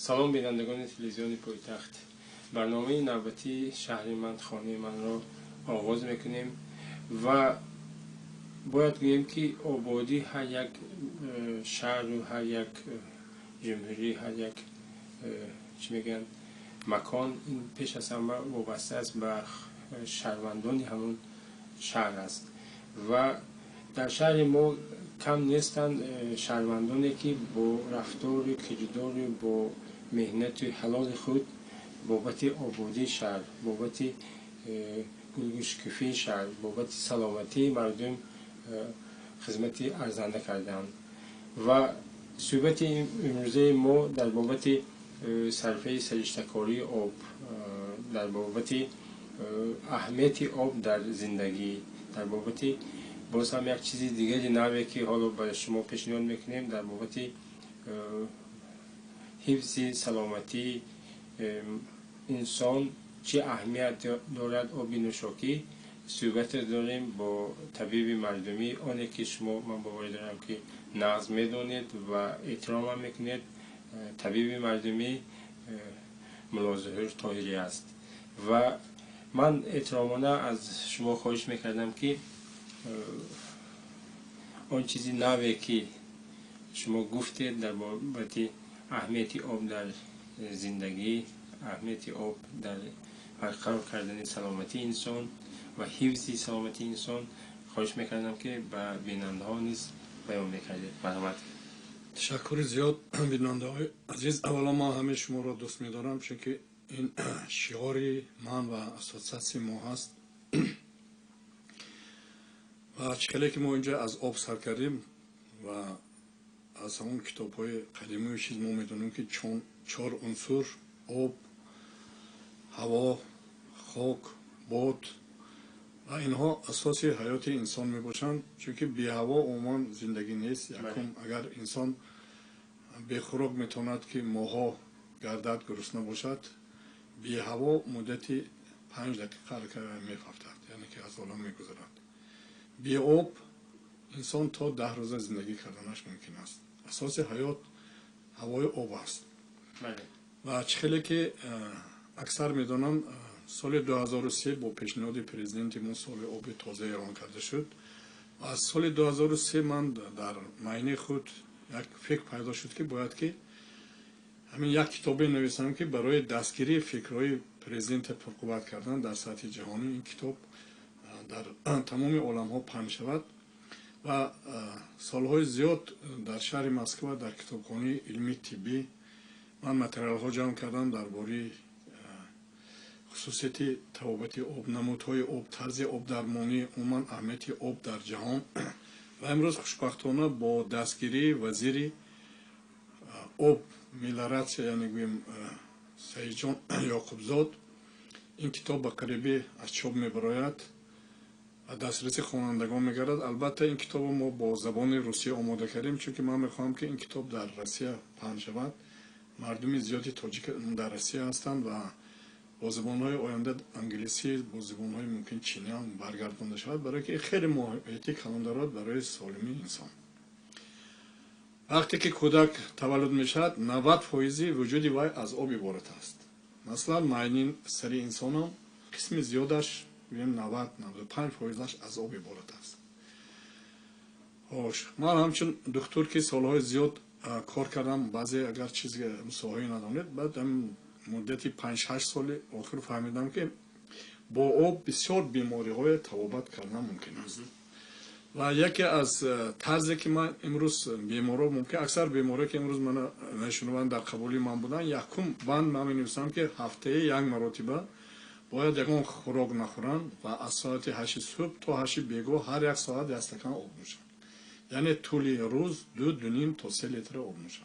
سلام بینندگان تلویزیون پایتخت. برنامه نوبتی شهر من خانه من را آغاز میکنیم و باید گوییم که آبادی هر یک شهر و هر یک جمهوری، هر یک مکان این پیش از همه وابسته است به شهروندان همون شهر است و در شهر ما کم نیستند شهروندانی که با رفتار کجدار با مهنت حلال خود بابت آبادی شهر، بابت گلگوشکفی شهر، بابت سلامتی مردم خدمت ارزنده کردند و صحبت امروزه ما در بابت صرفه سرشتکاری آب، در بابت اهمیت آب در زندگی، در بابت باز هم یک چیزی دیگری نوی که حالا برای شما پیشنهاد میکنیم در بابت حفظ سلامتی انسان چه اهمیت دارد آب نوشاکی صحبت داریم با طبیب مردمی، آنی که شما من باور دارم که نقض میدونید و احترام هم میکنید. طبیب مردمی ملا ظهور طاهری است و من احترامانه از شما خواهش میکردم که آن چیزی نوی که شما گفتید در بابت اهمیت آب در زندگی، اهمیت آب در برقرار کردن سلامتی انسان و حفظ سلامتی انسان خواهش میکردم که به بیننده ها نیز بیان میکردید. مرحمت. تشکر زیاد بیننده های عزیز. اولا ما همه شما را دوست میدارم چون که این شعار من و اساساسی ما هست و چخیلی که ما اینجا از آب سر کردیم و از همون کتاب های قدیمی و چیز ما میدونیم که چهار عنصر آب، هوا، خاک، باد و اینها اساسی حیات انسان می باشند چون که بی هوا عموما زندگی نیست. یکم اگر انسان بی خوراک میتواند که ماها گردد گرسنه باشد، بی هوا مدتی 5 دقیقه میفافتد، یعنی که از عالم میگذرد. بی آب انسان تا 10 روز زندگی کردنش ممکن است. اساس حیات هوای آب است و چخیلی که اکثر میدونم سال 2003 با پیشنهاد پرزیدنت ما سال آب تازه اعلان کرده شد و از سال 2003 من در معینه خود یک فکر پیدا شد که باید که همین یک کتاب نویسم که برای دستگیری فکرهای پرزیدنت پرقوت کردن در سطح جهانی این کتاب در تمام عالم ها پخش شود و سالهای زیاد در شهر مسکو در کتابخانه علمی طبی من متریال ها جمع کردم درباره خصوصیت توابط آب، نمودهای آب، طرز آب درمانی، عموما اهمیت آب در جهان و امروز خوشبختانه با دستگیری وزیر آب میلاراتسیا یعنی گویم سعید جان یعقوبزاد این کتاب به قریبی از چاپ میبراید و دسترسی خوانندگان میگردد. البته این کتاب ما با زبان روسی آماده کردیم چون که من میخواهم که این کتاب در روسیه پخش شود. مردم زیادی تاجیک در روسیه هستند و با زبان‌های آینده انگلیسی، با زبان‌های ممکن چینی هم برگردانده شود برای که خیلی ماهیتی کلان دارد برای سالمی انسان. وقتی که کودک تولد میشد 90% وجود وی از آب عبارت است. مثلا معین سری انسان هم قسم زیادش 90-95% از آب عبارت است. من همچون دکتر که سالهای زیاد کار کردم، بعضی اگر چیزی مساوی ندانید، بعد مدتی 5-8 سال آخر فهمیدم که با آب بسیار بیماری‌های توابط کردن ممکن است و یکی از طرزی که من امروز بیمارا ممکن اکثر بیماری که امروز من نشونوان در قبولی من بودن یکم بند من می‌نویسم که هفته یک مرتبه باید یکم خوراک نخورن و از ساعت 8 صبح تا 8 بیگاه هر یک ساعت یک استکان آب نوشن، یعنی طول روز 2.5 تا 3 لیتر آب نوشن.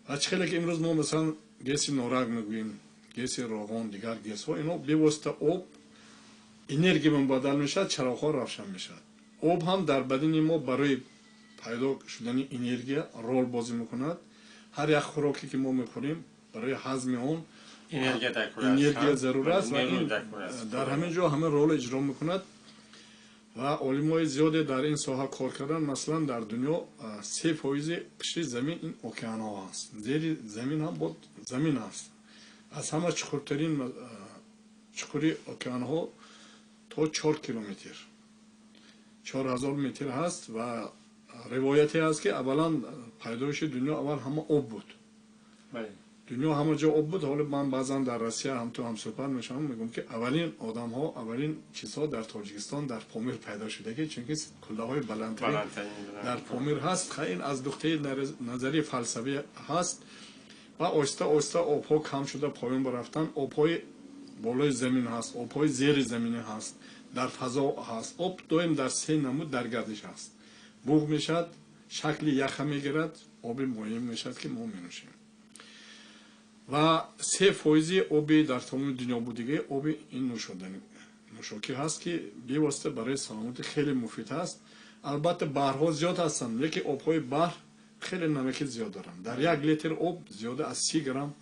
و چخیلی که امروز ما مثلا گیس نارنگ میگوییم، گیس روغن، دیگر گیس ها اینا به واسطه آب انرژی منبدل میشد، چراغ ها روشن میشد. آب هم در بدن ما برای پیدا شدن انرژی رول بازی میکند. هر یک خوراکی که ما میخوریم برای هضم اون انرژی ضرورت است و این در همین جا همه رول اجرا میکند و علمای زیادی در این ساحه کار کردن. مثلا در دنیا 3% قشر زمین این اوکیان ها هست، زیر زمین هم بود زمین هست. از همه چخورترین چخوری اوکیان ها تا 4 کیلومتر 4000 متر هست و روایتی هست که اولا پیدایش دنیا اول همه آب بود. دنیا همه جا آب بود. حالا من بعضا در روسیه هم تو هم صحبت میشم میگم که اولین آدم ها اولین چیزها در تاجیکستان در پامیر پیدا شده که چون کلاه های بلندترین در پامیر هست. خیلی از نقطه نظری فلسفی هست و آهسته آهسته آبها کم شده پایین برفتن. آبهای بالای زمین هست، آبهای زیر زمین هست، در فضا هست. آب دویم در 3 نمود در گردش هست. بوغ میشد، شکل یخ میگیرد، آب مایم میشد که ما مینوشیم. و 3% آبی در تمام دنیا بودگی آب این نوشاکی هست که بی‌واسطه برای سلامت خیلی مفید هست. البته بحرها زیاد هستند، یکی آبهای بحر خیلی نمک زیاد دارن. در 1 لیتر آب زیاده از 30 گرم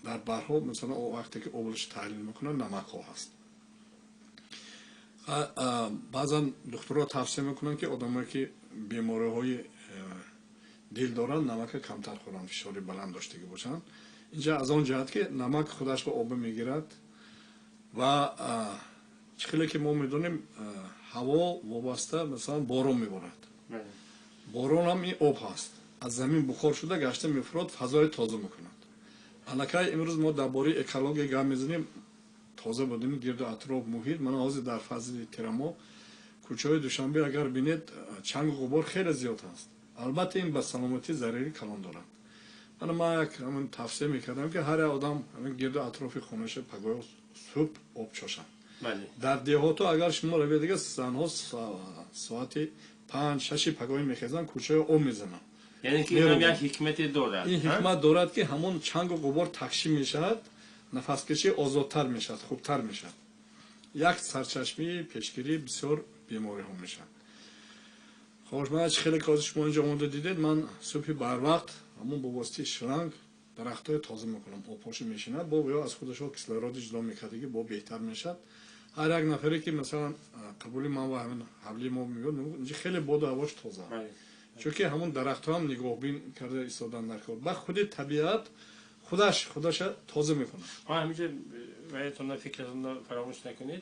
در بحرها مثلا وقتی که آبش تحلیل میکنن نمک ها هست. بعضا دکترها توصیه میکنن که آدمایی که بیماری های دل دارن نمک کمتر خورن، فشار بلند داشته باشن. اینجا از آن جهت که نمک خودش به آب میگیرد و چخیلی که ما میدونیم هوا وابسته مثلا بارون میبارد. بارون هم این آب هست، از زمین بخار شده گشته میفراد، فضای تازه میکند. الکی امروز ما درباره اکولوژی گپ میزنیم، تازه بودیم گرد اطراف محیط. من حاضر در فضل ترما کوچه های دوشنبه اگر بینید چنگ و غبار خیلی زیاد هست. البته این به سلامتی ضرری کلان دارد. من یک همون توصیه میکردم که هر آدم همین گرد اطراف خونش پگاه صبح آب چاشن. در دهاتو اگر شما روید دیگه زنها ساعتی 5-6 پگاهی میخیزن کوچه آب میزنن. یعنی که این هم یک حکمت دارد. این حکمت دارد که همون چنگ و غبار تخشی میشد، نفس کشی آزادتر میشد، خوبتر میشد. یک سرچشمه پیشگیری بسیار بیماری ها میشن. خوش من خیلی کاز شما اینجا مونده دیدید، من صبح بر وقت همون با واسطه شرنگ درختای تازه میکنم، آبپاشی میشیند، با یا از خودش کسلرود جدا میکردگی با بهتر میشد. هر یک نفری که مثلا قبولی من و همین حبلی ما میگم اینجا خیلی باد و هواش تازه. چون که همون درخت ها هم نگاه بین کرده ایستادن در کار. با خود طبیعت خودش تازه میکنه. همینجا وایتون فکرتون فراموش نکنید.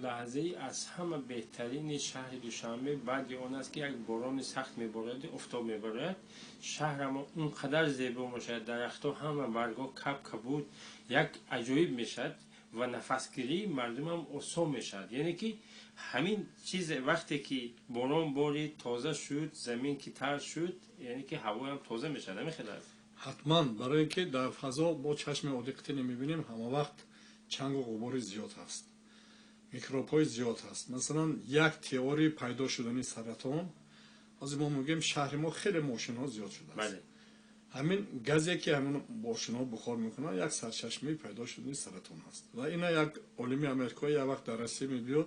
لحظه از همه بهترین شهر دوشنبه بعد اون است که یک باران سخت میبارد، افتاب میبارد، شهر ما اونقدر زیبا میشد، درختها همه برگا کبود، یک عجایب میشد و نفسگیری مردم هم آسان میشد. یعنی که همین چیز وقتی که باران بارید تازه شد، زمین که تر شد، یعنی که هوا هم تازه میشد. همین خیلی حتما برای اینکه در فضا با چشم عادی نمیبینیم، همه وقت چنگ و غبار زیاد هست، میکروب های زیاد هست. مثلا یک تئوری پیدا شدن سرطان، از ما میگیم شهر ما خیلی ماشین ها زیاد شده است. همین گازی که همون ماشین ها بخار میکنن یک سرچشمه پیدا شدن سرطان هست. و اینا یک عالم امریکایی یک وقت در روسیه میبیاد،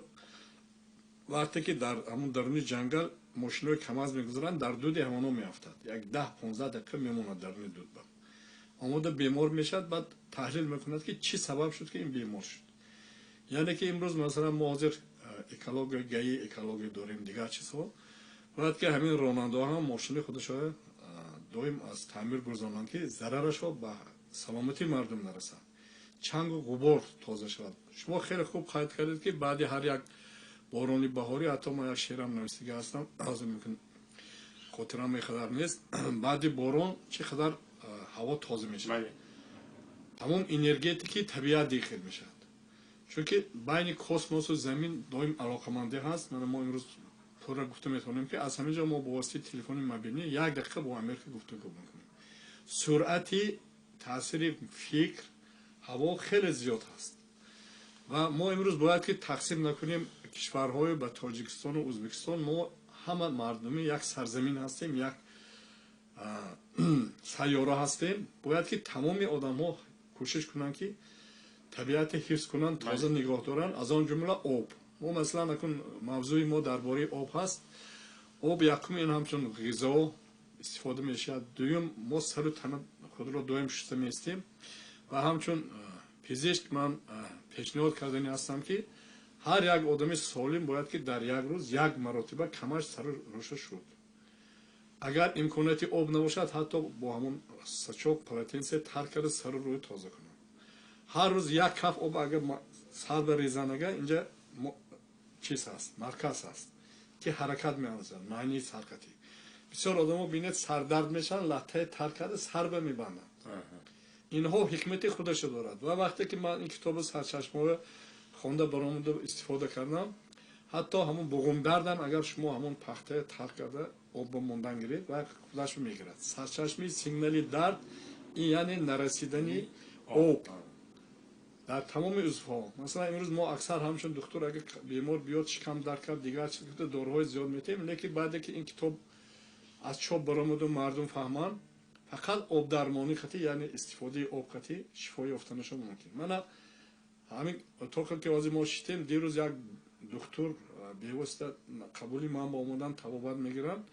وقتی که در همون درون جنگل ماشین های کم از میگذارن، در دود همونو میافتد، یک 10-15 دقیقه میمونه درون دود با آماده بیمار میشد. بعد تحلیل میکند که چی سبب شد که این بیمار شد. یعنی که امروز مثلا ما حاضر اکولوژی داریم، دیگر چیزها باید که همین راننده هم ماشین خودش دائم از تعمیر گذارن که ضررش به سلامتی مردم نرسد، چنگ و غبار تازه شود. شما خیلی خوب قید کردید که بعد هر یک بارانی بهاری، حتی ما یک شعرم نوشته هستم، از میگم خاطرم میخدر نیست، بعد باران چقدر هوا تازه میشه، تمام انرژیتی طبیعت داخل میشه. چون که بین کسموس و زمین دائم علاقمندی هست. ما امروز پورا گفته میتونیم که از همینجا ما با واسطه تلفن موبیلی 1 دقیقه با امریکا گفتگو میکنیم. سرعتی تاثیر فکر هوا خیلی زیاد هست و ما امروز باید که تقسیم نکنیم کشورهای به تاجیکستان و ازبکستان. ما همه مردمی یک سرزمین هستیم، یک سیاره هستیم. باید که تمام آدم ها کوشش کنن که طبیعت حفظ کنن، تازه نگاه دارن، از آن جمله آب. ما مثلا اکن موضوع ما درباره آب هست. آب یکم این همچون غذا استفاده میشه، دوم ما سر و تن خود را دائم شسته میستیم و همچون پزشک من پیشنهاد کردنی هستم که ҳар як одами солим бояд ки дар як рӯз як маротиба камаш сару роша шуд. агар имконияти об набошад ҳатто бо ҳамон сачок полотенсе тар карда сару рӯи тоза кунад. ҳар рӯз як каф об агар сар барезанага инҷа чиз ҳаст, марказ ҳаст ки ҳаракат меавзад, маънии саркатӣ. бисёр одамо бинед сардард мешаванд, латтаи тар карда сарба мебанданд. инҳо ҳикмати худашо дорад. ва вақте ки ман ин китоби сарчашмаҳо хонда баромада истифода кардам, ҳатто ҳамон буғумдардам агар шумо ҳамон пахтаи тар карда обба мондан гиред ва худашо мегирад. сарчашми сигнали дард ин яъне нарасидани об дар тамоми узвҳо. масалан имрӯз мо аксар ҳамчун духтур агар бемор биёд шикам дард кард дигар чиз гуфта дороҳои зиёд метем, лекин баъде ки ин китоб аз чоп баромаду мардум фаҳманд, фақат обдармонӣ қати яъне истифодаи об қати шифо ёфтанаша мумкин. мана ҳамин тока ки ҳозир мо шитем, дирӯз як духтур бевосита қабули ман ба омодан табобат мегиранд,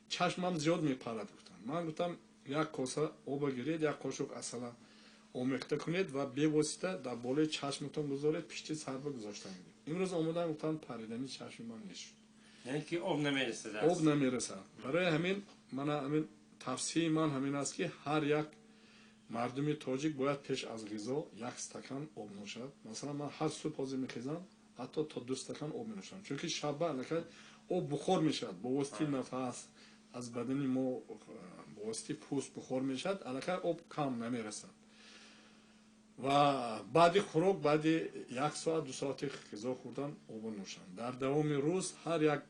чашмам зиёд мепарад гуфтанд. ман гуфтам як коса оба гиред, як қошуқ асала омехта кунед ва бевосита дар болои чашматон гузоред, пишти сарба гузоштан гиред. имрӯз омодан гуфтанд паридани чашми ман нешуд, яъне ки об намерасад. об намерасад. барои ҳамин мана ҳамин тавсияи ман ҳамин аст ки ҳар як мардуми тоҷик бояд пеш аз ғизо як стакан об нӯшад. масалан ман ҳар субҳ ҳозир мехезам, ҳатто то 2 стакан об менӯшам, чунки шабба аллакай об бухор мешавад, бо воситаи нафас аз бадани мо бо воситаи пӯст бухор мешавад, аллакай об кам намерасад. ва баъди хӯрок, баъди 1 соат 2 соати ғизо хӯрдан обо нӯшам. дар давоми рӯз ҳар як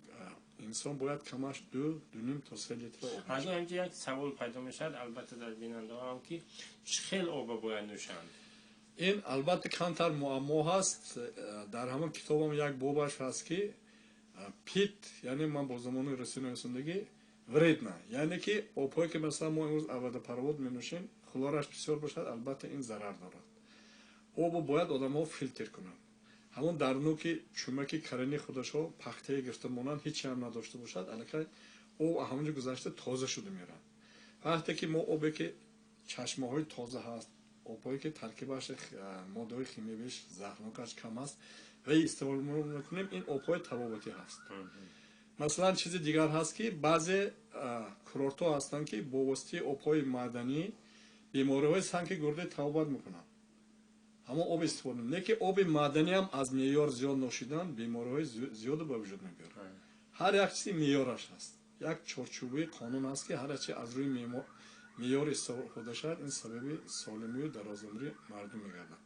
инсон бояд камаш 2-2.5 то 3 литр об нӯшад. ҳаҷо ҳамҷа як савол пайдо мешавад, албатта дар бинандаҳоам ки чӣ хел оба бояд нӯшанд? ин албатта камтар муаммо ҳаст. дар ҳамон китобам як бобаш ҳаст ки пит, яъне ман бо замонаи расинаи расондагӣ вредна, яъне ки обҳое ки масалан мо имрӯз авадаparavod менӯшем, хлораш бисёр бошад, албатта ин зарар дорад. обо бояд одамҳо филтр кунанд. ҳамон дар нӯки чӯмаки карани худашо пахтае гирифта монанд, ҳечи ҳам надошта бошад, аллакай об ҳамонҷо гузашта тоза шуда меравад. вақте ки мо обе ки чашмаҳои тоза ҳаст, обҳое ки таркибаш моддаҳои химиявиш заҳрнокаш кам аст ва истеъмол мекунем, ин обҳои табобатӣ ҳаст. масалан чизи дигар ҳаст ки баъзе курортҳо ҳастанд ки бо воситаи обҳои маъданӣ бемориҳои санги гурда табобат мекунанд. ҳамон об истифода мекунем, лекин оби маъданӣ ҳам аз меъёр зиёд ношидан бемориҳои зиёда ба вуҷуд мебиёрад. ҳар як чизи меъёраш ҳаст. як чорчӯбаи қонун ҳаст ки ҳар чи аз рӯи меъёр истифода шавад, ин сабаби солимию дарозумрӣ мардум мегардад.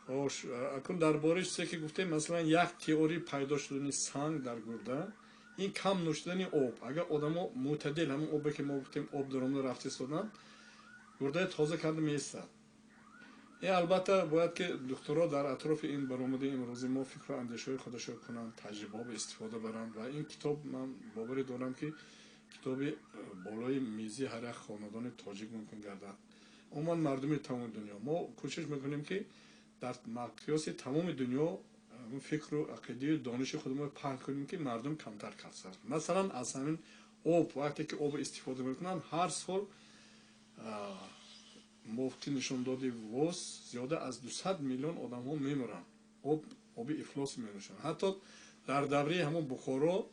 хош, акун дар бораи чизе ки гуфтем, масалан як теории пайдо шудани санг дар гурда, ин кам нӯшидани об. агар одамо мӯътадил ҳамон обе ки мо гуфтем об даромада рафта истодан, гурдаи тоза карда меистад. ин албатта бояд ки духтурҳо дар атрофи ин баромадаи имрӯзи мо фикру андешаҳои худашро кунанд, таҷрибаҳо истифода баранд. ва ин китоб ман боварӣ дорам ки китоби болои мизи ҳар як хонадони тоҷик мумкин гардад. умуман мардуми тамоми дунё мо кӯшиш мекунем ки дар мақёси тамоми дунё фикру ақидаю дониши худамон паҳн кунем ки мардум камтар касар. масалан аз ҳамин об, вақте ки обро истифода мекунанд, ҳар сол муфти нишондоди ВОЗ зиёда аз 200 миллион одамҳо мемуранд, оби ифлос менӯшанд. ҳатто дар давраи ҳамон Бухоро,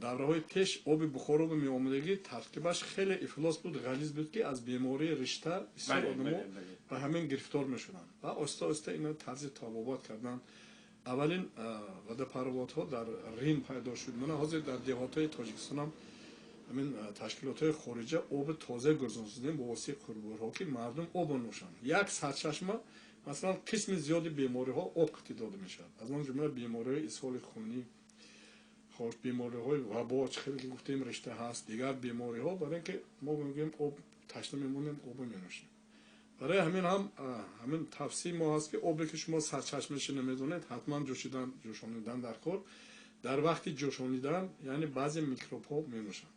давраҳои пеш, оби Бухоро меомадагӣ таркибаш хеле ифлос буд, ғализ буд ки аз бемории ришта бисёр одамо ба ҳамин гирифтор мешуданд. ва оҳиста оҳиста ино тарзи табобат карданд. аввалин вадаparavодҳо дар Рим пайдо шуд. мана ҳозир дар деҳотҳои Тоҷикистонам ҳамин ташкилотҳои хориҷа оби тоза гузоштидем бо воситаи қурбурҳо ки мардум обо нӯшанд. як сарчашма масалан қисми зиёди бемориҳо об қати дода мешавад. аз он ҷумла бемориҳои исҳоли хунӣ, хош бемориҳои вабо, чихеле ки гуфтем ришта ҳаст, дигар бемориҳо, барои ин ки мо мегӯем об ташна мемонем, обо менӯшем. барои ҳамин ҳам ҳамин тавсияи мо ҳаст ки обе ки шумо сарчашмаша намедонед, ҳатман ҷӯшонидан дар кор. дар вақти ҷӯшонидан яъне баъзе микробҳо менӯшанд.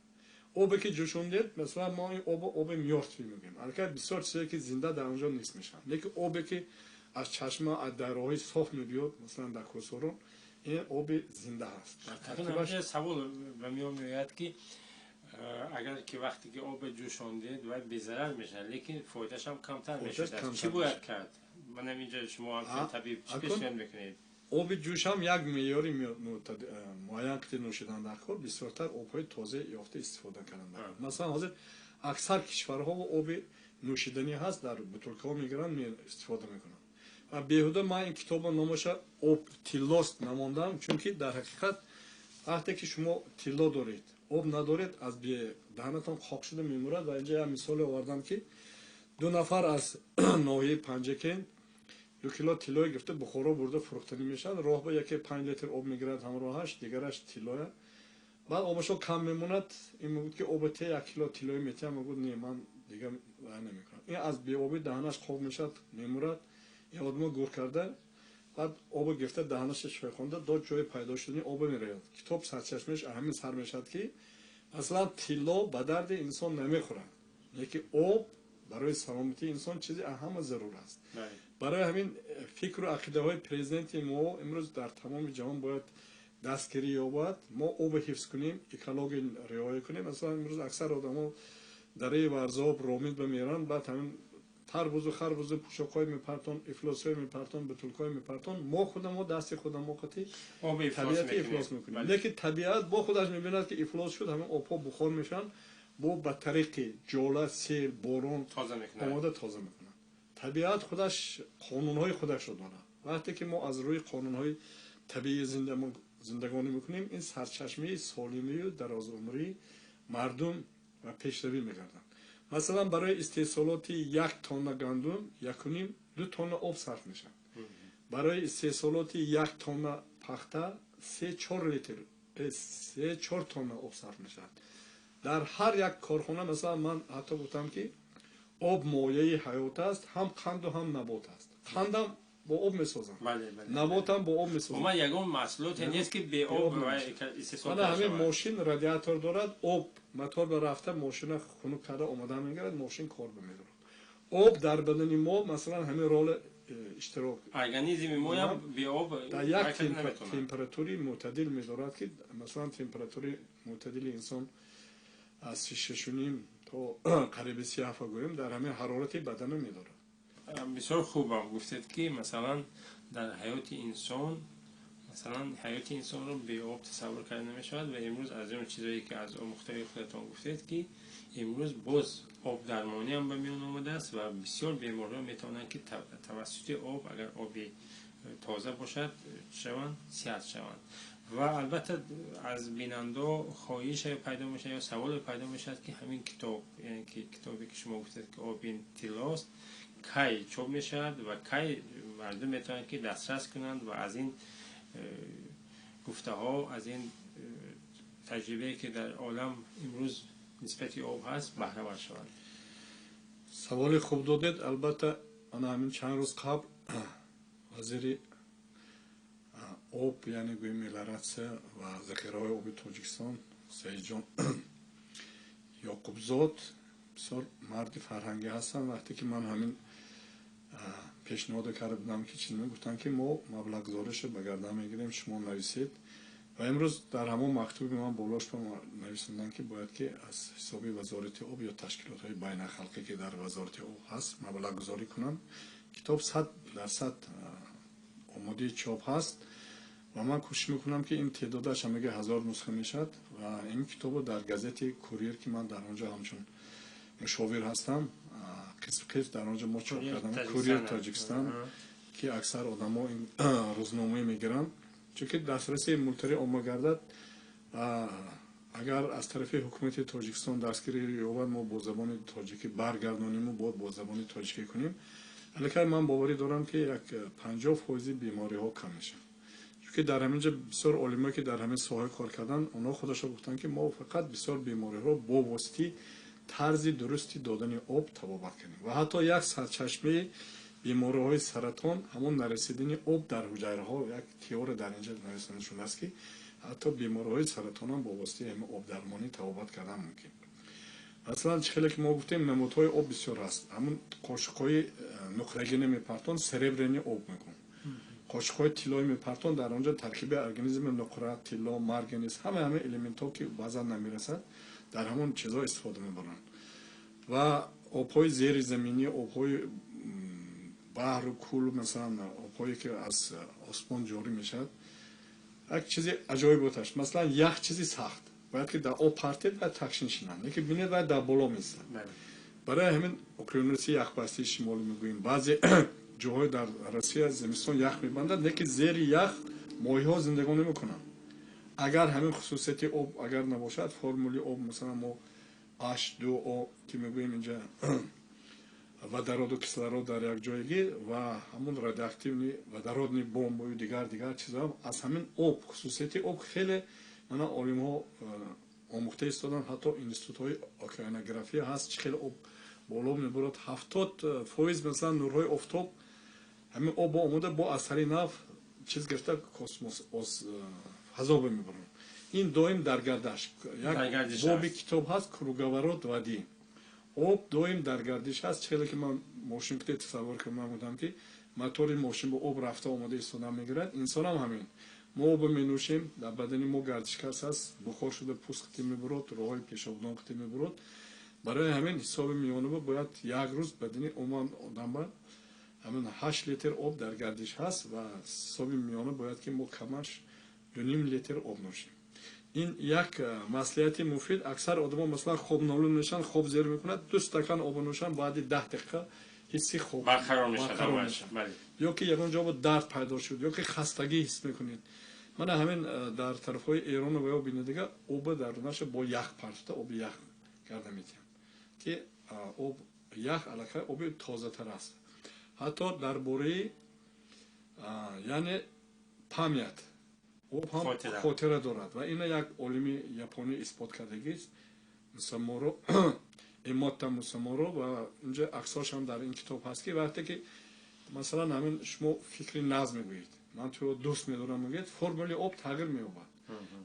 обе ки ҷӯшондед, масалан мо ин оби мёртвӣ мегӯем, аллакай бисёр чизое ки зинда дар онҷо нест мешаванд, лекин обе ки аз чашма аз дароҳои соф мебиёд, масалан дар кӯсорон, ин оби зинда ҳаст. савол ба миён меояд ки агар ки вақте ки об ҷӯшондед ва безарар мешавад, лекин фоидааш ҳам камтар мешавад, чӣ бояд кард? من اینجا شما هم طبیب چی اکن پیشنهاد میکنید؟ آب جوش هم یک معیاری معین که نوشیدن در کار بسیارتر آبهای تازه یافته استفاده کردن در کار. مثلا حاضر اکثر کشورها و آب نوشیدنی هست در بطورک‌ها میگیرن استفاده میکنن و بیهوده من این کتاب نامش آب تیلاست نماندم چون که در حقیقت وقتی که شما تیلا دارید آب ندارید از دهنتان خاک شده میمورد و اینجا یک مثال آوردم که دو نفر از ناحیه پنجکین 2 کیلو تیلای گرفته بخورا برده فروختنی میشن راه با یکی 5 لیتر آب میگیرد همراهش دیگرش تیلای بعد آبشو کم میموند این میگه که آب ته 1 کیلو تیلای میته میگه نه من دیگه نمیکنم این از بی آبی دهنش خوب میشد میمورد این آدم گور کرده بعد آب گرفته دهنش شوی خونده دو جای پیدا شدنی آب میره کتاب سرچشمش همین سر میشد که اصلا تیلا به درد انسان نمیخوره یکی آب برای سلامتی انسان چیزی اهم و ضرور است برای همین فکر و عقیده های پرزیدنت ما امروز در تمام جهان باید دستگیری یابد ما آب حفظ کنیم اکولوژی رعایت کنیم مثلا امروز اکثر آدما دره ورزاب رامید بمیرن بعد همین تربوز و خربوز و پوشاکای میپرتون افلاسای میپرتون بتولکای میپرتون ما خودمون دست خودمون خاطی طبیعت افلاس میکنیم لیکن طبیعت با خودش میبیند که افلاس شد همین آبها بخار میشن با به طریق جوله سیل بارون آماده تازه میکنن طبیعت خودش قانونهای خودش رو داره وقتی که ما از روی قانونهای طبیعی زندگانی میکنیم این سرچشمه سالمی و درازعمری مردم و پیشروی میگردن مثلا برای استحصالات 1 تن گندم 1.5-2 تن آب صرف میشن برای استحصالات 1 تن پخته 3-4 لیتر 3-4 تن آب صرف میشن در هر یک کارخانه مثلا من حتی گفتم که آب مایه حیات است هم قند و هم نبات است قندم با آب میسازن نباتم با آب میسازن ما یگان محصولات نیست که به آب استفاده شود همین ماشین رادیاتور دارد آب موتور به رفته ماشین خنک کرده آماده میگیرد ماشین کار بمیدارد آب در بدن ما مثلا همین رول اشتراک ارگانیسم ما هم به آب در یک تمپراتوری معتدل میدارد که مثلا تمپراتوری معتدل انسان از 6.5 تا قریب 37 گویم در همین حرارت بدن میدارد بسیار خوب گفتید که مثلا در حیات انسان مثلا حیات انسان رو به آب تصور کرده نمیشود و امروز از اون چیزایی که از آموخته خودتون گفتید که امروز باز آب درمانی هم به میان آمده است و بسیار بیماری‌ها میتونن که توسط آب اگر آبی تازه باشد شوند صحت شوند و البته از بیننده خواهش پیدا میشه یا سوال پیدا میشه که همین کتاب یعنی که کتابی که شما گفتید که آبین تیلاست کی چوب میشد و کی مردم میتونن که دسترس کنند و از این گفته ها از این تجربه که در عالم امروز نسبت آب هست بهره ور شوند سوال خوب دادید البته من همین چند روز قبل وزیر آب یعنی گوی ملاراتسیا و ذخیره های آب تاجیکستان سید جان یعقوبزاد بسیار مرد فرهنگی هستن وقتی که من همین پیشنهاد کرده بودم که چیزی گفتن که ما مبلغ گزارش به گردن میگیریم شما نویسید و امروز در همون مکتوب من بالاش نویسیدن که باید که از حساب وزارت آب یا تشکیلات های بین الخلقی که در وزارت آب هست مبلغ گذاری کنن کتاب 100% آماده چاپ هست و من کوشش میکنم که این تعدادش هم 1000 نسخه میشد و این کتاب در گازت کوریر که من در اونجا همچون مشاور هستم قسم در آنجا ما چاپ کردم کوریر تاجیکستان که اکثر آدم ها این روزنامه میگیرن چون که دسترسی ملتری عامه گردد اگر از طرف حکومت تاجیکستان دستگیری یابد ما با زبان تاجیکی برگردانیم و با زبان تاجیکی کنیم البته من باوری دارم که یک 50% بیماری ها کم میشه چون که در همینجا بسیار علمایی که در همین ساحه کار کردن اونا خودشون گفتن که ما فقط بسیار بیماری ها با واسطه طرز درستی دادن آب تبابت کنیم و حتی یک سرچشمه بیماری های سرطان همون نرسیدن آب در حجره ها یک تئوری در اینجا نوشته شده است که حتی بیماری های سرطان هم با واسطه همین آب درمانی تبابت کردن ممکن اصلا خیلی که ما گفتیم نمودهای آب بسیار هست همون قاشق‌های نقره‌گینه میپرتون سربرینی آب میکن قاشق‌های طلایی میپرتون در آنجا ترکیب ارگانیسم نقره طلا مرگنیز همه المنت‌ها که وزن نمیرسد در همون چیزا استفاده میبرن و آب‌های زیر زمینی آب‌های بحر و کول مثلا آبهایی که از آسمان جاری میشد یک چیزی عجایب بودش. مثلا یک چیزی سخت باید که در آب پرتید و تکشین شنن یکی بینید و در بالا میزد. برای همین اقیانوسی یخبستی شمالی میگوییم بعضی جاهای در روسیه زمستان یخ میبندند یکی زیر یخ ماهی ها زندگانی میکنن. اگر همین خصوصیت آب اگر نباشد فرمولی آب مثلا ما H2O که میگوییم اینجا водород و کислород در یک جایگی و همون رادیواکتیو водородный бомб و دیگر چیزا از همین آب خصوصیت آب خیلی مانا علم ها آموخته ایستادن حتی اینستیتوت های اوکیانوگرافی هست خیلی آب بالا میبرد 70% مثلا نورهای آفتاب همین آب آموده با اثر نف چیز گرفته کسموس فضا میبرن. این دویم در گردش یک بابی کتاب هست کروگاورود وادی آب دویم در گردش هست. خیلی که من ماشین که تصور کردم بودم که موتور ماشین با آب رفته آمده ایستادن میگیرد انسان هم همین ما آب مینوشیم در بدن ما گردشگرس هست بخار شده پوست قطعی میبرد راهی پیشابدان قطعی میبرد. برای همین حساب میانه باید یک روز بدن عموم آدم همین 8 لیتر آب در گردش هست و حساب میانه باید که ما کمش 2.5 لیتر آب نوشیم. این یک مصلحت مفید. اکثر آدما مثلا خوب نالون میشن خوب زیر میکنند 2 استکان آب نوشن بعد 10 دقیقه حسی خوب برقرار میشه. یا که یگان جا با درد پیدا شد یا که خستگی حس میکنید. من همین در طرفهای ایران و ببینید دیگه آب در نشه با یخ پرسته آب یخ کرده میتیم که آب یخ علاقه آب تازه تر است. حتی در باره یعنی پامیت آب هم خاطره دارد و این یک علمی یابانی اثبات کرده است. مسامورو ایماتا مسامورو و اینجا عکساش هم در این کتاب هست که وقتی که مثلا همین شما فکری نظم میگویید من تو دوست میدارم میگید فرمولی آب تغییر مییابد.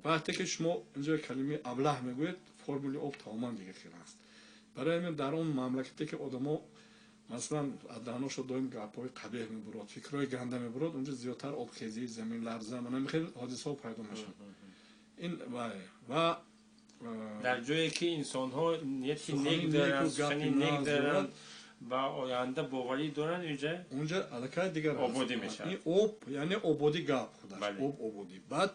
وقتی که شما اینجا کلمه ابله میگویید فرمولی آب تماما دیگه خیلی است. برای همین در اون مملکتی که آدما مثلا از دهناشو دایم گپای قبیح میبرد فکرای گنده میبرد اونجا زیادتر آبخیزی زمین لرزه من خیلی حادثه ها پیدا میشن. این و در جایی که انسان ها نیتی نیک دارن و آینده باوری دارن اونجا علاقه دیگر آبادی میشه. این آب یعنی آبادی گپ خودش آب آبادی. بعد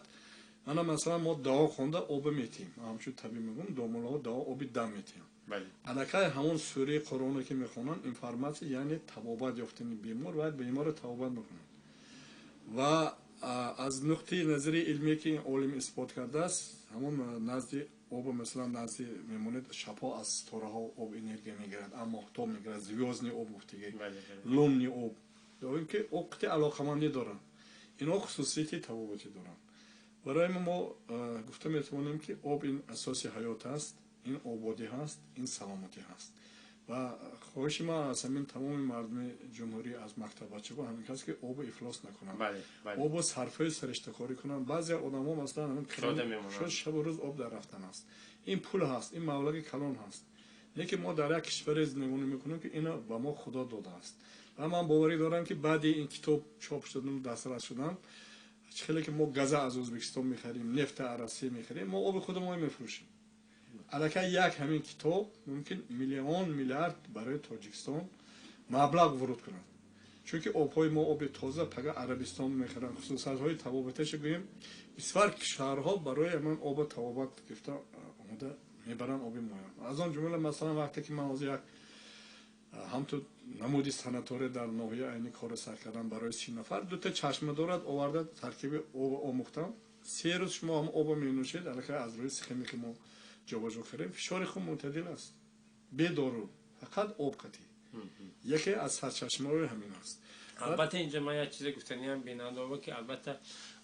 من مثلا ما دعا خونده آب میتیم همچون طبیعی میگم دوملا دعا آب دم میتیم. علاقه همون سوره قرآن که میخونن اینفورماسیون یعنی تبابت یافتن بیمار باید بیمار تبابت میکنن و از نقطه نظری علمی که علم اثبات کرده است همون نزد آب مثلا نزد میموند شپا از توره ها آب انرژی میگیرد اما تو میگیرد زیوزنی آب گفتگی لومنی آب داریم که وقتی علاقمندی دارن اینا خصوصیتی تبابتی دارن. برای ما گفته میتونیم که آب این اساس حیات است این آبادی هست این سلامتی هست و خواهش ما از همین تمام مردم جمهوری از مکتب بچه‌ها همین کسی که آب افلاس نکنن آب صرفه سرشتکاری کنن. بعضی آدما مثلا همین شب و روز آب در رفتن است این پول هست این مبلغ کلان هست لیکن ما در یک کشور زندگی میکنیم که اینا با ما خدا داده است و من باوری دارم که بعد این کتاب چاپ شدن دسترس شدن خیلی که ما گاز از ازبکستان میخریم نفت عراقی میخریم ما آب خودمون میفروشیم. علاقه یک همین کتاب ممکن میلیون میلیارد برای تاجیکستان مبلغ ورود کنند چون که آبهای ما آب تازه فقط عربستان میخرن. خصوصیت های تبابتش گوییم بسیار کشورها برای من آب تبابت گرفته آمده میبرن آب ما. از آن جمله مثلا وقتی که من از یک هم تو نمودی سناتوری در ناحیه عینی کار سر کردم برای 30 نفر 2 چشمه دارد آورده ترکیب آب آموختم 3 روز شما هم آب مینوشید علاقه از روی سخمی که ما جابجا کردیم فشار خون معتدل است بی دارو فقط آب قطعی یکی از سرچشمه های همین است. البته اینجا من یک چیز گفتنی هم بیننده ها که البته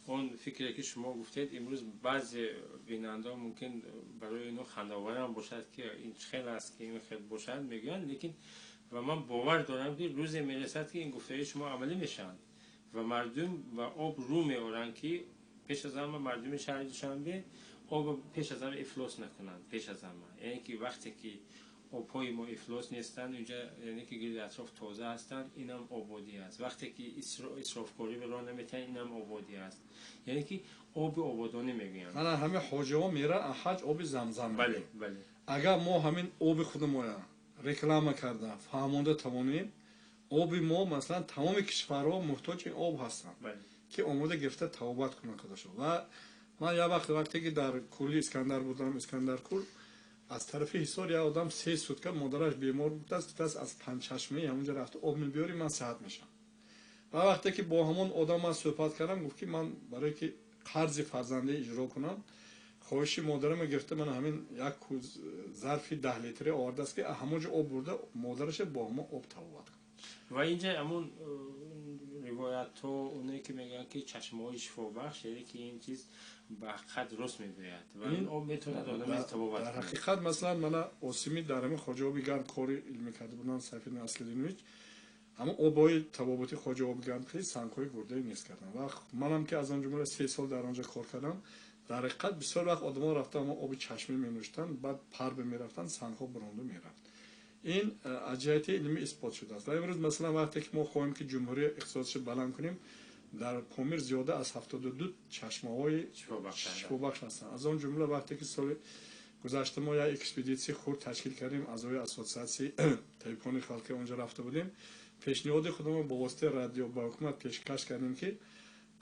اون فکری که شما گفتید امروز بعضی بیننده ها ممکن برای اینو خنده‌آور هم باشد که این خیلی است که این خیلی باشد میگن لیکن و من باور دارم که روزی میرسد که این گفته شما عملی میشن و مردم و آب رو میارن که پیش از همه مردم شهر دوشنبه آب پیش از همه افلاس نکنند پیش از همه یعنی که وقتی که آبهای ما افلاس نیستند اونجا یعنی که گرد اطراف تازه هستند اینم آبادی است. وقتی که اسرافکاری به راه نمیتن اینم آبادی است یعنی که آب آبادانی میگویم. من همه حاجی ها میره حج آب زمزم. بله. اگر ما همین آب خودمون رکلام کرده فهمونده توانیم оби мо маслан тамоми кишварҳо муҳтоҷи об ҳастанд ки омода гирифта тавобат кунанд худашо. Ва ман як вақте ки дар кӯли Искандар будам, Искандаркӯл, аз тарафи ҳисор як одам 3 сутка модараш бемор будааст, аз Панчашмаи ҳамунҷо рафта об мебиёри, ман саҳат мешам. ва вақте ки бо ҳамон одам ман суҳбат кардам, гуфт ки ман барое ки қарзи фарзандӣ иҷро кунам, хоҳиши модарамро гирифта ман ҳамин як зарфи 10 литре овардааст ки ҳамонҷо об бурда модараша бо ҳамон об тавобат кунад. ва инҷа ҳамун ривоятҳо онае ки мегӯянд ки чашмаҳои шифобахш, яъне ки ин чиз ба ҳақиқат рост мегӯяд ва ин об метавонад одами табобат дар кунад. ҳақиқат маслан мана осими дар ҳамин хоҷаоби гарм кори илмӣ карда будам, Сайфиддин Аслидинович, ҳамон обҳои табобати хоҷаоби гарм хеле сангҳои гурдаи нест кардам. ва манам ки аз он ҷумла 3 сол дар онҷо кор кардам, дар ҳақиқат бисёр вақт одамон рафта ҳамон оби чашмӣ менӯштанд, баъд парбе мерафтанд, сангҳо буронда мерафт. ин аз ҷиҳати илмӣ исбот шудааст. ва имрӯз масалан вақте ки мо хоҳем ки ҷумҳурӣ иқтисодиша баланд кунем, дар Помир зиёда аз 72 чашмаҳои шифобахш ҳастанд. аз он ҷумла вақте ки соли гузашта мо як экспедитсияи хурд ташкил кардем, аъзои ассотсиатсияи табибони халқӣ онҷо рафта будем, пешниҳоди худамон бо воситаи радио ба ҳукумат пешкаш кардем ки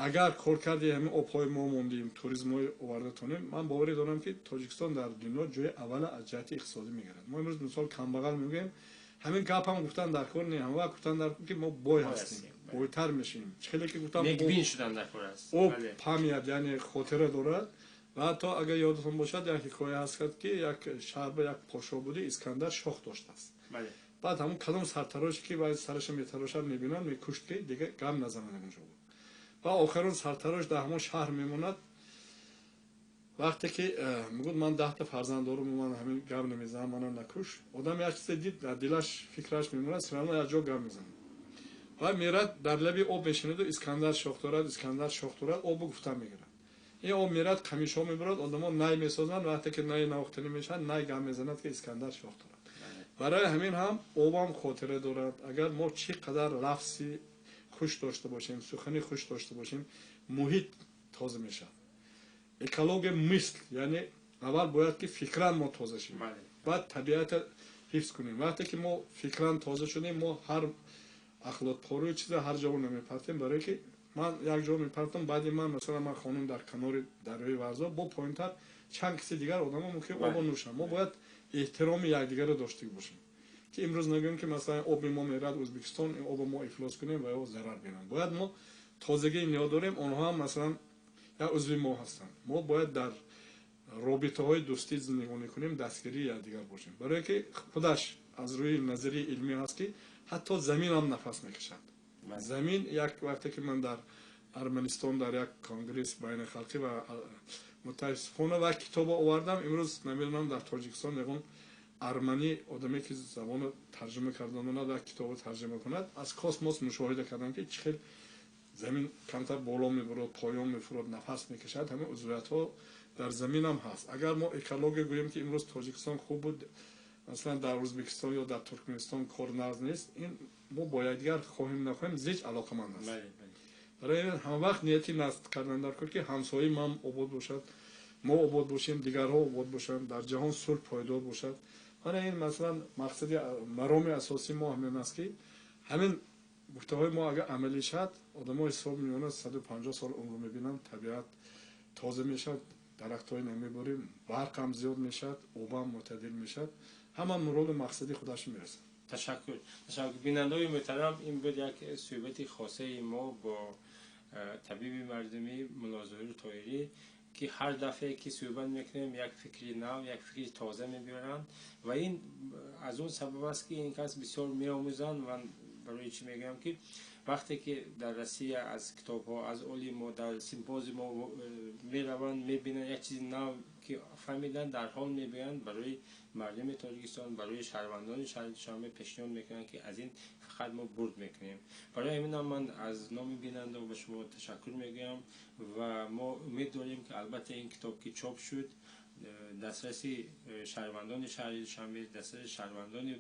агар коркарди ҳамин обҳои мо мондем, туризмҳои оварда тонем, ман боварӣ дорам ки Тоҷикистон дар дунё ҷои аввала аз ҷиҳати иқтисодӣ мегирад. мо имрӯз мисол камбағал мегӯем, ҳамин гапам гуфтан дар кор не, ҳама вақт гуфтан дар кор ки мо бой ҳастем, бойтар мешем. Чихеле ки гуфтам мекбин шудан дар кор аст. об памят, яъне хотира дорад. ва ҳатто агар ёдатон бошад, як ҳикоя ҳаст ки як шаҳрба як подшоҳ буди, Искандар шоҳ доштааст. баъд ҳамун кадом сартароше ки баъд сараша метарошад мебинанд, мекушт ки дигар гам назанад онҷо буд. ва охирон сартарош дар ҳамон шаҳр мемонад. вақте ки мегӯяд ман 10 та фарзанд дорам, ман ҳамин гам намезанам, манро накуш. одам як чизе дид, дар дилаш фикраш мемонад, сирано як ҷо гам мезанад. ва мерад дар лаби об мешинаду Искандар шоҳ дорад, Искандар шоҳ дорад, обу гуфта мегирад. ин об мерад, камишҳо мебурад, одамон най месозанд, вақте ки най навохтанӣ мешавад, най гам мезанад ки Искандар шоҳ дорад. барои ҳамин ҳам обам хотира дорад. агар мо чӣ қадар лафзи хуш дошта бошем, сухани хуш дошта бошем, муҳит тоза мешавад. экология мисл, яъне аввал бояд ки фикран мо тоза шавем, баъд табиата ҳифз кунем. вақте ки мо фикран тоза шудем, мо ҳар ахлотпорӯи чиза ҳар ҷо намепартем, барое ки ман як ҷо мепартам, баъди ман масалан ман хонам дар канори дарёи Варзо, бо поинтар чанд киси дигар одамо ки обо нӯшанд. мо бояд эҳтироми якдигарро дошта бошем, ки имрӯз нагӯем ки масалан оби мо мерад Ӯзбекистон, ин обо мо ифлос кунем ва ё зарар бинанд. бояд мо тозагии ниёз дорем, онҳо ҳам масалан як узви мо ҳастанд. мо бояд дар робитаҳои дӯстӣ зиндагӣ кунем, дастгирии якдигар бошем, барое ки худаш аз рӯи назарии илмӣ ҳаст ки ҳатто замин ҳам нафас мекашад. замин як вақте ки ман дар Арманистон дар як конгресс байнахалқӣ ва мутаассифона ва китобо овардам, имрӯз намедонам дар Тоҷикистон ягон арманӣ одаме ки забонро тарҷима карданонад ва китобо тарҷима кунад, аз космос мушоҳида кардам ки чӣ хел замин камтар боло мебурад, поён мефурад, нафас мекашад. ҳама узвиятҳо дар замин ҳам ҳаст. агар мо экология гӯем ки имрӯз Тоҷикистон хуб буд, масалан дар Ӯзбекистон ё дар Туркменистон кор нағз нест, ин мо бо якдигар хоҳем нахоҳем зич алоқаманд аст. барои ин ҳама вақт нияти насб кардан дар кор ки ҳамсояи ман обод бошад, мо обод бошем, дигарҳо обод бошанд, дар ҷаҳон сулҳ пойдор бошад. ана ин масалан мақсади мароми асосии мо ҳамин аст ки ҳамин гуфтаҳои мо агар амалӣ шавад, одамо ҳисоб меёнад 150 сол умр мебинанд, табиат тоза мешавад, дарахтҳои намеборем, барқам зиёд мешавад, обам мӯътадил мешавад, ҳама муроду мақсади худаш мерасад. ташаккур. бинандаҳои муҳтарам, ин буд як суҳбати хосаи мо бо табиби мардумӣ мулло Зоҳир Тоҳирӣ, ки ҳар дафъае ки суҳбат мекунем як фикри нав, як фикри тоза мебиёранд ва ин аз он сабаб аст ки ин кас бисёр меомӯзанд. ман барои чӣ мегӯям ки вақте ки дар Россия аз китобҳо, аз олимо, дар симпозиумо мераванд, мебинанд як чизи нав ки фаҳмиданд, дарҳол мебиёянд, барои мардуми Тоҷикистон, барои шаҳрвандони шаҳри Душанбе пешниҳод мекунанд ки аз ин фақат мо бурд мекунем. барои ҳаминам ман аз номи бинандаҳо ба шумо ташаккур мегӯям ва мо умед дорем ки албатта ин китоб ки чоп шуд, дастраси шаҳрвандони шаҳри Душанбе, дастраси шаҳрвандони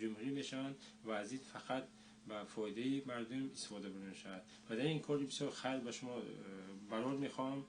ҷумҳурӣ мешаванд ва аз ин фақат ба фоидаи мардум истифода бурда мешавад. ва дар ин кори бисёр хайр ба шумо барор мехоҳам.